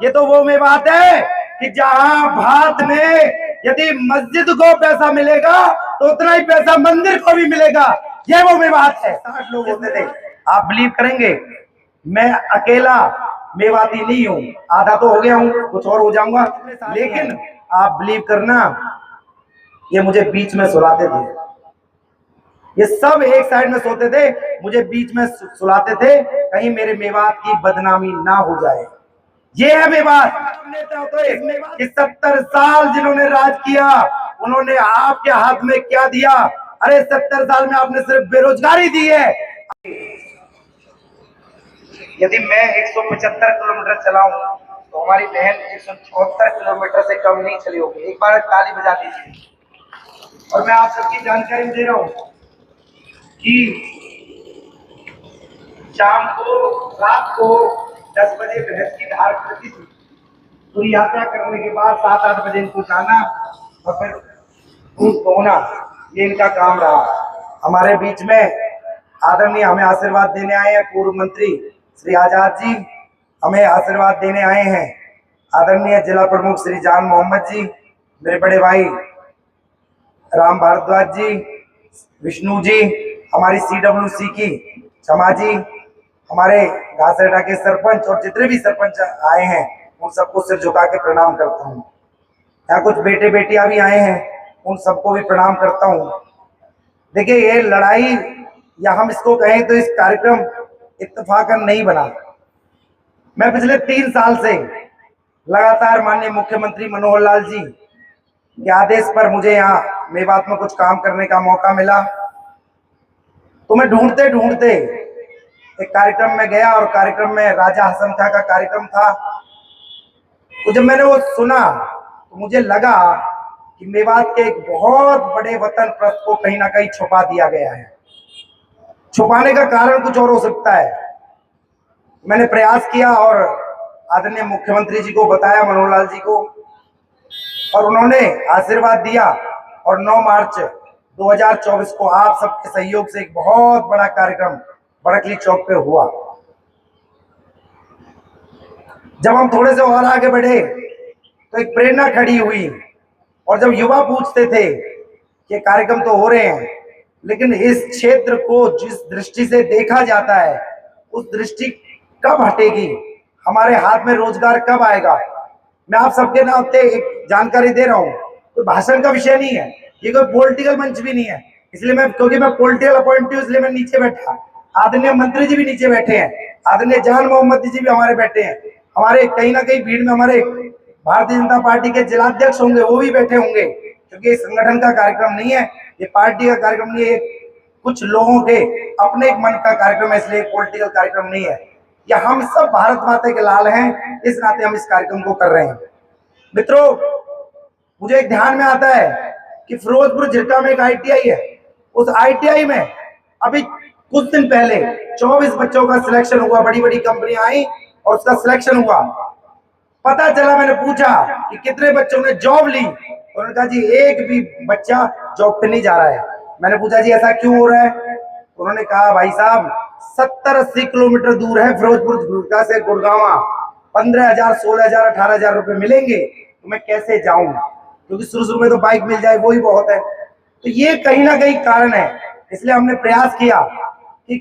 ये तो वो मेवात है कि जहां भारत में यदि मस्जिद को पैसा मिलेगा तो उतना ही पैसा मंदिर को भी मिलेगा। ये वो मेवात है। 60 लोग होते थे। आप बिलीव करेंगे, मैं अकेला मेवाती नहीं हूँ, आधा तो हो गया हूँ, कुछ और हो जाऊंगा, लेकिन आप बिलीव करना, ये मुझे बीच में सुलाते थे। ये सब एक साइड में सोते थे, मुझे बीच में सुलाते थे, कहीं मेरे मेवात की बदनामी ना हो जाए। ये है मेवात। कि 70 साल जिन्होंने राज किया, उन्होंने आपके हाथ में क्या दिया? अरे 70 साल में आपने सिर्फ बेरोजगारी दी है। यदि मैं 175 किलोमीटर चलाऊं तो हमारी बहन 174 किलोमीटर से कम नहीं चली होगी। एक बार ताली बजा दीजिए। और मैं आप सबकी जानकारी दे रहा हूं कि शाम को, रात को 10 बजे भैंस की धार खुलती थी। पूरी यात्रा करने के बाद 7-8 बजे इनको जाना और फिर दूध दोहना, ये इनका काम रहा। हमारे बीच में आदरणीय हमें आशीर्वाद देने आए हैं पूर्व मंत्री श्री आजाद जी, हमें आशीर्वाद देने आए हैं आदरणीय जिला प्रमुख श्री जान मोहम्मद जी, मेरे बड़े भाई राम भारद्वाज जी, विष्णु जी, हमारी CWC की क्षमा जी, हमारे घासरेडा के सरपंच और जितने भी सरपंच आए हैं उन सबको सिर झुका के प्रणाम करता हूँ। यहाँ कुछ बेटे बेटियां भी आए हैं, उन सबको भी प्रणाम करता हूँ। देखिए, ये लड़ाई या हम इसको कहें तो इस कार्यक्रम इत्तेफाकन नहीं बना। मैं पिछले 3 साल से लगातार माननीय मुख्यमंत्री मनोहर लाल जी के आदेश पर मुझे यहाँ मेवात में कुछ काम करने का मौका मिला, तो मैं ढूंढते ढूंढते एक कार्यक्रम में गया और कार्यक्रम में राजा हसन खां का कार्यक्रम था। तो जब मैंने वो सुना तो मुझे लगा कि मेवात के एक बहुत बड़े वतन प्रस्थ को कहीं ना कहीं छुपा दिया गया है। छुपाने का कारण कुछ और हो सकता है। मैंने प्रयास किया और आदरणीय मुख्यमंत्री जी को बताया, मनोहर लाल जी को, और उन्होंने आशीर्वाद दिया और 9 मार्च 2024 को आप सबके सहयोग से एक बहुत बड़ा कार्यक्रम बड़कली चौक पे हुआ। जब हम थोड़े से और आगे बढ़े तो एक प्रेरणा खड़ी हुई, और जब युवा पूछते थे कि कार्यक्रम तो हो रहे हैं लेकिन इस क्षेत्र को जिस दृष्टि से देखा जाता है उस दृष्टि कब हटेगी, हमारे हाथ में रोजगार कब आएगा। मैं आप सबके नाते एक जानकारी दे रहा हूँ, कोई भाषण का विषय नहीं है, ये कोई पॉलिटिकल मंच भी नहीं है, इसलिए मैं, क्योंकि मैं पॉलिटिकल अपॉइंटी हूँ इसलिए मैं नीचे बैठा। आदरणीय मंत्री जी भी नीचे बैठे हैं, आदरणीय जान मोहम्मद जी भी हमारे बैठे हैं, हमारे कहीं ना कहीं भीड़ में हमारे भारतीय जनता पार्टी के जिलाध्यक्ष होंगे, वो भी बैठे होंगे, क्योंकि ये संगठन का कार्यक्रम नहीं है, ये पार्टी का कार्यक्रम नहीं है, कुछ लोगों के अपने एक मन का कार्यक्रम है, इसलिए पॉलिटिकल कार्यक्रम नहीं है। या हम सब भारत माता के लाल हैं, इस नाते हम इस कार्यक्रम को कर रहे हैं। मित्रों, मुझे एक ध्यान में आता है कि फिरोजपुर झिरका में एक ITI है, उस ITI में अभी कुछ दिन पहले 24 बच्चों का सिलेक्शन हुआ, बड़ी बड़ी कंपनियां आई और उसका सिलेक्शन हुआ। पता चला, मैंने पूछा कि कितने बच्चों ने जॉब ली, उन्होंने कहा जी एक भी बच्चा जॉब पे नहीं जा रहा है। मैंने पूछा जी ऐसा क्यों हो रहा है? उन्होंने कहा भाई साहब 70-80 किलोमीटर दूर है फिरोजपुर से गुड़गांव, 15,000, 16,000, 18,000 रुपए मिलेंगे तो मैं कैसे जाऊं, क्योंकि शुरू में तो बाइक मिल जाए वही बहुत है। तो ये कहीं ना कहीं कारण है, इसलिए हमने प्रयास किया कि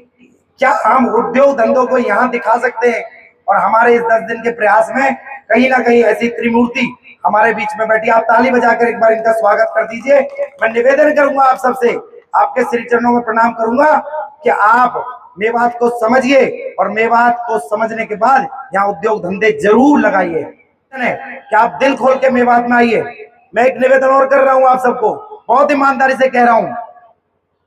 क्या हम उद्योग धंधों को यहाँ दिखा सकते हैं, और हमारे इस 10 दिन के प्रयास में कहीं ना कहीं ऐसी त्रिमूर्ति हमारे बीच में बैठी। आप ताली बजाकर एक बार इनका स्वागत कर दीजिए। मैं निवेदन करूंगा आप सबसे, आपके श्री चरणों में प्रणाम करूंगा कि आप मेवात को समझिए और मेवात को समझने के बाद यहाँ उद्योग धंधे जरूर लगाइए, कि आप दिल खोल के मेवात में आइए। मैं एक निवेदन और कर रहा हूँ आप सबको, बहुत ईमानदारी से कह रहा हूँ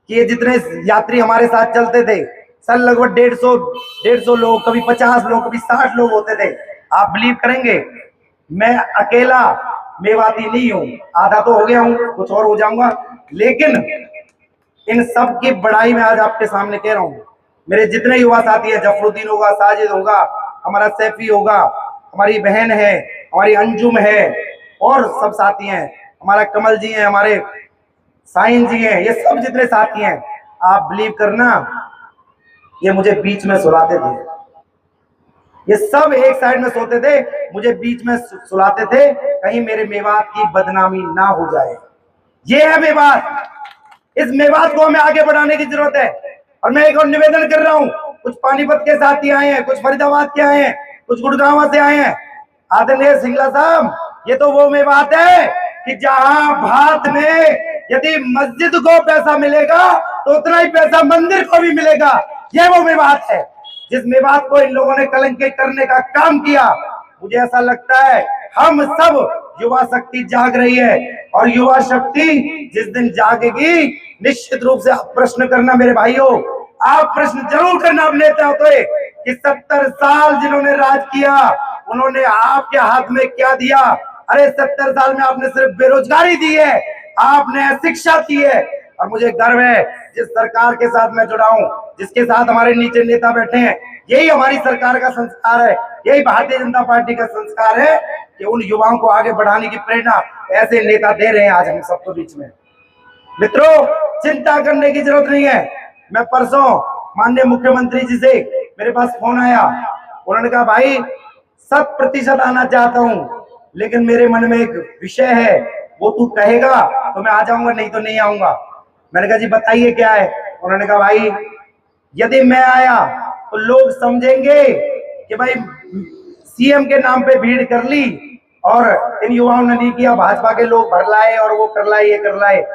कि ये जितने यात्री हमारे साथ चलते थे, सर लगभग 150 लोग, कभी 50 लोग, कभी 60 लोग होते थे। आप बिलीव करेंगे, मैं अकेला मेवाती नहीं हूँ, आधा तो हो गया हूँ, कुछ और हो जाऊंगा, लेकिन इन सब की बड़ाई में आज आपके सामने कह रहा हूँ। मेरे जितने युवा साथी हैं, जफरुद्दीन होगा, साजिद होगा, हमारा सैफी होगा, हमारी बहन है, हमारी अंजुम है, और सब साथी हैं, हमारा कमल जी हैं, हमारे साइन जी हैं, ये सब जितने साथी हैं, आप बिलीव करना, ये मुझे बीच में सुलाते थे। ये सब एक साइड में सोते थे, मुझे बीच में सुलाते थे, कहीं मेरे मेवात की बदनामी ना हो जाए। ये है मेवात। इस मेवात को हमें आगे बढ़ाने की जरूरत है। और मैं एक और निवेदन कर रहा हूं, कुछ पानीपत के साथी आए हैं, कुछ फरीदाबाद के आए हैं, कुछ गुड़गांव से आए हैं। आदरणीय सिंगला साहब, ये तो वो मेवात है कि जहां भारत में यदि मस्जिद को पैसा मिलेगा तो उतना ही पैसा मंदिर को भी मिलेगा। ये वो मेवात है जिस मेवात को इन लोगों ने कलंकित करने का काम किया। मुझे ऐसा लगता है हम सब युवा शक्ति जाग रही है, और युवा शक्ति जिस दिन जागेगी, निश्चित रूप से आप प्रश्न करना मेरे भाइयों, आप प्रश्न जरूर करना अपने नेताओं से कि 70 साल जिन्होंने राज किया उन्होंने आपके हाथ में क्या दिया। अरे 70 साल में आपने सिर्फ बेरोजगारी दी है, आपने शिक्षा दी है। और मुझे गर्व है जिस सरकार के साथ मैं जुड़ा हूं, जिसके साथ हमारे नीचे नेता बैठे हैं, यही हमारी सरकार का संस्कार है, यही भारतीय जनता पार्टी का संस्कार है कि उन युवाओं को आगे बढ़ाने की प्रेरणा ऐसे नेता दे रहे हैं आज हम सबके बीच में। मित्रों, चिंता करने की जरूरत नहीं है। मैं परसों माननीय मुख्यमंत्री जी से मेरे पास फोन आया, उन्होंने कहा भाई 100% आना चाहता हूं, लेकिन मेरे मन में एक विषय है, वो तू कहेगा तो मैं आ जाऊंगा, नहीं तो नहीं आऊंगा। मैंने कहा जी बताइए क्या है। उन्होंने कहा भाई यदि मैं आया तो लोग समझेंगे कि भाई सीएम के नाम पे भीड़ कर ली और इन युवाओं ने नहीं किया, भाजपा के लोग भर लाए और वो कर लाए, ये कर लाए।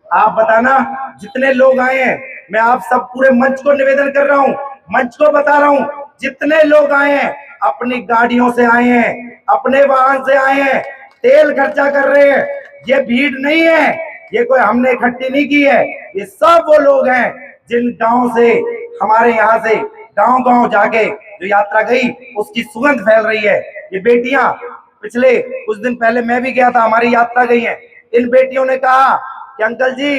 आप बताना जितने लोग आए हैं, मैं आप सब पूरे मंच को निवेदन कर रहा हूं, मंच को बता रहा हूं, जितने लोग आए हैं अपनी गाड़ियों से आए हैं, अपने वाहन से आए हैं, तेल खर्चा कर रहे हैं। ये भीड़ नहीं है, ये कोई हमने इकट्ठी नहीं की है, ये सब वो लोग हैं जिन गांव से, हमारे यहाँ से गांव गांव जाके जो यात्रा गई उसकी सुगंध फैल रही है। ये बेटियां, पिछले कुछ दिन पहले मैं भी गया था, हमारी यात्रा गई है। इन बेटियों ने कहा कि अंकल जी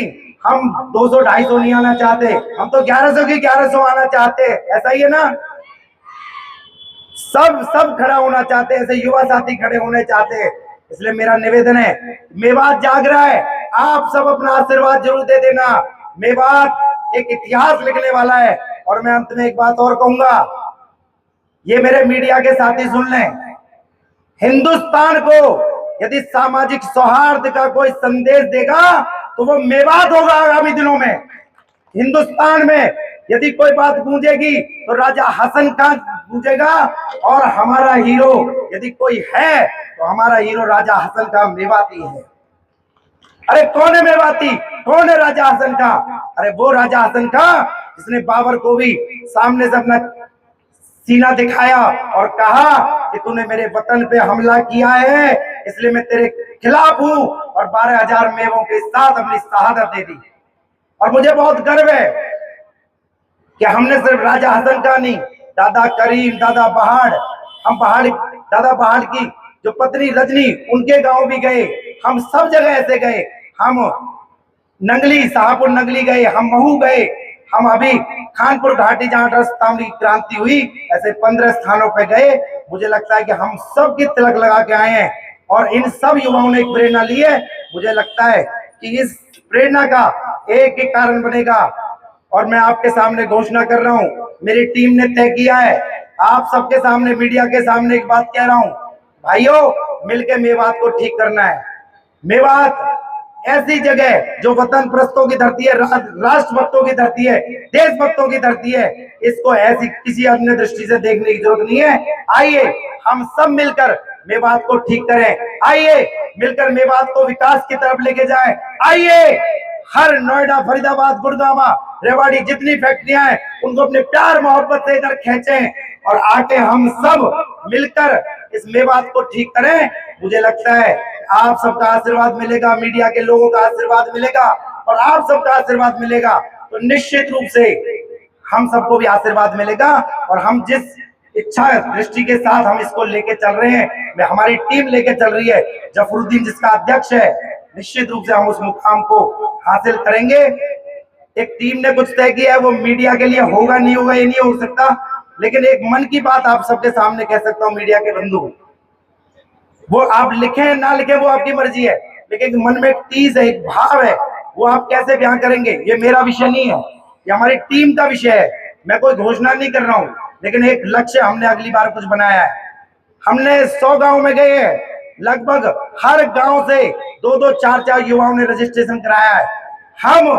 हम 200-250 नहीं आना चाहते, हम तो 1100 की 1100 आना चाहते। ऐसा ही है ना, सब खड़ा होना चाहते हैं, ऐसे युवा साथी खड़े होने चाहते हैं। इसलिए मेरा निवेदन है, मेवात जाग रहा है, आप सब अपना आशीर्वाद जरूर दे देना। मेवात एक इतिहास लिखने वाला है। और मैं अंत में एक बात और कहूंगा, ये मेरे मीडिया के साथी सुन लें, हिंदुस्तान को यदि सामाजिक सौहार्द का कोई संदेश देगा तो वो मेवात होगा। आगामी दिनों में हिंदुस्तान में यदि कोई बात गूंजेगी तो राजा हसन खान गूंजेगा, और हमारा हीरो यदि कोई है तो हमारा हीरो राजा हसन का मेवाती है। अरे कौन है मेवाती, कौन है राजा हसन का? अरे वो राजा हसन का जिसने बाबर को भी सामने से अपना सीना दिखाया और कहा कि तूने मेरे वतन पे हमला किया है, इसलिए मैं तेरे खिलाफ हूं, और 12,000 मेवों के साथ अपनी शहादत दे दी। और मुझे बहुत गर्व है कि हमने सिर्फ राजा हसन का नहीं, दादा करीम, दादा पहाड़, हम दादा पहाड़ की जो पत्नी रजनी, उनके गांव भी गए, हम सब जगह ऐसे गए, हम नंगली, शाहपुर नंगली गए, हम महू गए, हम अभी खानपुर घाटी जहां रस्तामली क्रांति हुई, ऐसे 15 स्थानों पे गए। मुझे लगता है कि हम सब की तिलक लगा के आए हैं, और इन सब युवाओं ने एक प्रेरणा ली है। मुझे लगता है कि इस प्रेरणा का एक ही कारण बनेगा, और मैं आपके सामने घोषणा कर रहा हूं, मेरी टीम ने तय किया है, आप सबके सामने, मीडिया के सामने एक बात कह रहा हूं, भाइयों मिलकर मेवात को ठीक करना है। मेवात ऐसी जगह जो वतन प्रस्तों की धरती है, राष्ट्रभक्तों की धरती है, देशभक्तों की धरती है, इसको ऐसी किसी अन्य दृष्टि से देखने की जरूरत नहीं है। आइए हम सब मिलकर मेवात को ठीक करें, आइए मिलकर मेवात को विकास की तरफ लेके जाएं। आइए हर नोएडा, फरीदाबाद, गुड़गांव, रेवाड़ी जितनी फैक्ट्रियां हैं उनको अपने प्यार मोहब्बत से इधर खींचें, और आके हम सब मिलकर इस मेवात को ठीक करें। मुझे लगता है आप सबका आशीर्वाद मिलेगा, मीडिया के लोगों का आशीर्वाद मिलेगा, और आप सबका आशीर्वाद मिलेगा तो निश्चित रूप से हम सबको भी आशीर्वाद मिलेगा। और हम जिस इच्छा दृष्टि के साथ हम इसको लेके चल रहे हैं, हमारी टीम लेके चल रही है, जफरुद्दीन जिसका अध्यक्ष है, निश्चित रूप से हम उस मुकाम को हासिल करेंगे। एक टीम ने कुछ तय किया है, वो मीडिया के लिए होगा नहीं होगा ये नहीं हो सकता, लेकिन एक मन की बात आप सबके सामने कह सकता हूं मीडिया के बंधु, वो आप लिखें ना लिखें वो आपकी मर्जी है, लेकिन मन में एक टीज है, एक भाव है, वो आप कैसे बयान करेंगे, ये मेरा विषय नहीं है, ये हमारी टीम का विषय है। मैं कोई घोषणा नहीं कर रहा हूं, लेकिन एक लक्ष्य हमने अगली बार कुछ बनाया है। हमने 100 गांव में गए हैं, लगभग हर गांव से 2-2, 4-4 युवाओं ने रजिस्ट्रेशन कराया है। हम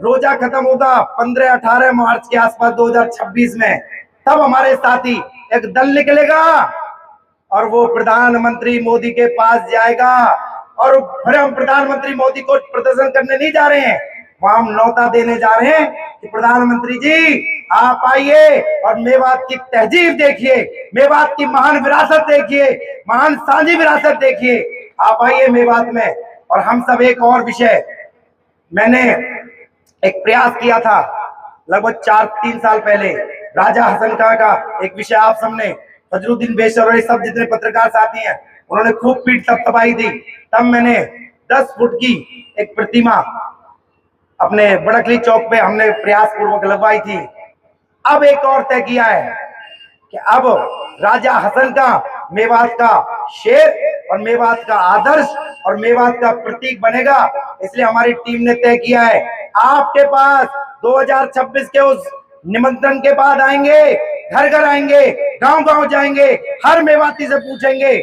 रोजा खत्म होगा 15-18 मार्च के आसपास 2026 में, तब हमारे साथी एक दल निकलेगा और वो प्रधानमंत्री मोदी के पास जाएगा। और फिर हम प्रधानमंत्री मोदी को प्रदर्शन करने नहीं जा रहे हैं, वहां हम न्योता देने जा रहे हैं कि प्रधानमंत्री जी आप आइए और मेवात की तहजीब देखिए, मेवात की महान विरासत देखिए, महान सांझी विरासत देखिए, आप आइए मेवात में। और हम सब एक और विषय, मैंने एक प्रयास किया था लगभग 4-3 साल पहले, राजा हसन खां का एक विषय आप सबने, फजरुद्दीन बेशर और ये सब जितने पत्रकार साथी हैं उन्होंने खूब पीठ थपथपाई थी। तब मैंने 10 फुट की एक प्रतिमा अपने बड़कली चौक पे हमने प्रयास पूर्वक लगवाई थी। अब एक और तय किया है कि अब राजा हसन का मेवात का शेर और मेवात का आदर्श और मेवात का प्रतीक बनेगा। इसलिए हमारी टीम ने तय किया है आपके पास 2026 के उस निमंत्रण के बाद आएंगे, घर घर आएंगे, गांव गांव जाएंगे, हर मेवाती से पूछेंगे।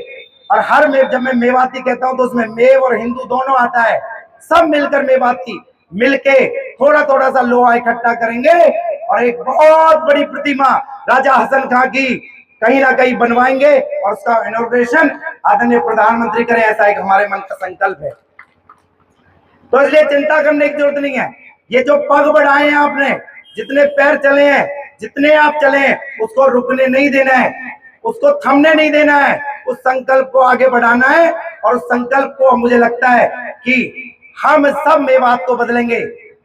और हर जब मैं मेवाती कहता हूं तो उसमें मेव और हिंदू दोनों आता है। सब मिलकर मेवाती मिलके थोड़ा थोड़ा सा लोहा इकट्ठा करेंगे और एक बहुत बड़ी प्रतिमा राजा हसन खां की कहीं ना कहीं बनवाएंगे और उसका इनॉग्रेशन आदरणीय प्रधानमंत्री करें, ऐसा एक हमारे मन का संकल्प है। तो इसलिए चिंता करने की जरूरत नहीं है। ये जो पग बढ़ाए हैं आपने, जितने पैर चले हैं, जितने आप चले हैं, उसको रुकने नहीं देना है, उसको थमने नहीं देना है, उस संकल्प को आगे बढ़ाना है। और उस संकल्प को मुझे लगता है कि हम सब मेवात को बदलेंगे।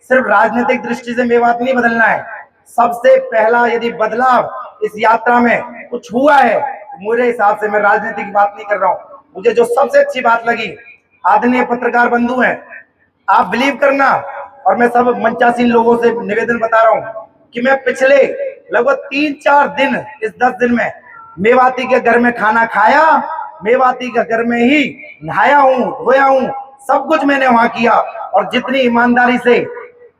सिर्फ राजनीतिक दृष्टि से मेवात नहीं बदलना है। सबसे पहला यदि बदलाव इस यात्रा में कुछ हुआ है, मेरे हिसाब से, मैं राजनीति की बात नहीं कर रहा हूं, मुझे जो सबसे अच्छी बात लगी, आदरणीय पत्रकार बंधु हैं, आप बिलीव करना, और मैं सब मंचासीन लोगों से निवेदन बता रहा हूं कि मैं पिछले लगभग 3-4 दिन, इस 10 दिन में मेवाती के घर में खाना खाया, मेवाती के घर में ही नहाया हूं, धोया हूं, सब कुछ मैंने वहां किया। और जितनी ईमानदारी से,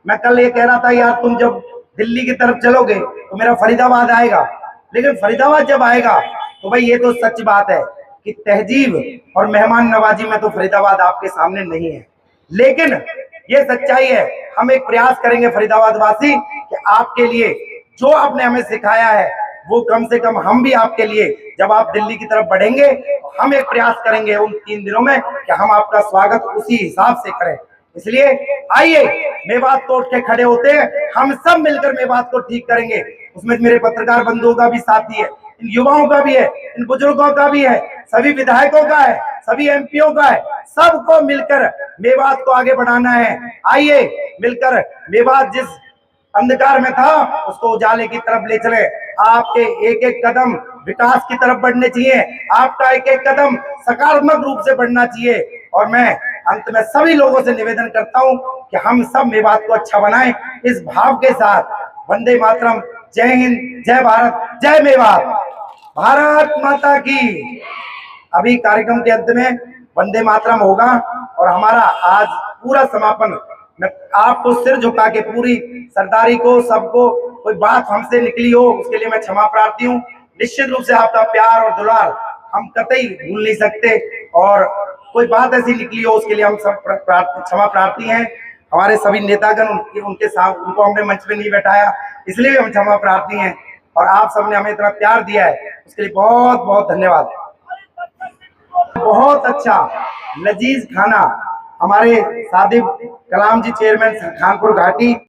मैं कल ये कह रहा था यार तुम जब दिल्ली की तरफ चलोगे तो मेरा फरीदाबाद आएगा, लेकिन फरीदाबाद जब आएगा तो भाई ये तो सच बात है कि तहजीब और मेहमान नवाजी में तो फरीदाबाद आपके सामने नहीं है। लेकिन ये सच्चाई है, हम एक प्रयास करेंगे फरीदाबाद वासी कि आपके लिए जो आपने हमें सिखाया है वो कम से कम हम भी आपके लिए, जब आप दिल्ली की तरफ बढ़ेंगे, हम एक प्रयास करेंगे उन 3 दिनों में कि हम आपका स्वागत उसी हिसाब से करें। इसलिए आइए, मेवात को उठ के खड़े होते हैं, हम सब मिलकर मेवात को ठीक करेंगे। उसमें मेरे पत्रकार बंधुओं का भी साथी है, इन युवाओं का भी है, इन बुजुर्गों का भी है, सभी विधायकों का है, सभी एमपीओ का है, सबको मिलकर मेवात को आगे बढ़ाना है। आइए मिलकर मेवात जिस अंधकार में था उसको उजाले की तरफ ले चले। आपके एक एक कदम विकास की तरफ बढ़ने चाहिए, आपका एक एक कदम सकारात्मक रूप से बढ़ना चाहिए। और मैं अंत में सभी लोगों से निवेदन करता हूं कि हम सब मेवात को अच्छा बनाएं इस भाव के साथ। वंदे मातरम, जय हिंद, जय भारत, जय मेवात, भारत माता की। अभी कार्यक्रम के अंत में वंदे मातरम होगा और हमारा आज पूरा समापन, मैं आपको सिर झुका के पूरी सरदारी को, सबको, कोई बात हमसे निकली हो उसके लिए मैं क्षमा प्रार्थी हूँ। निश्चित रूप से आपका प्यार और दुलार हम कतई भूल नहीं सकते, और कोई बात ऐसी निकली हो उसके लिए हम सब क्षमा प्रार्थी हैं। हमारे सभी नेतागण, उनके साथ, उनको हमने मंच पे नहीं बैठाया इसलिए हम क्षमा प्रार्थी हैं, और आप सबने हमें इतना प्यार दिया है उसके लिए बहुत बहुत धन्यवाद। बहुत अच्छा लजीज खाना हमारे सादिक कलाम जी, चेयरमैन खानपुर घाटी।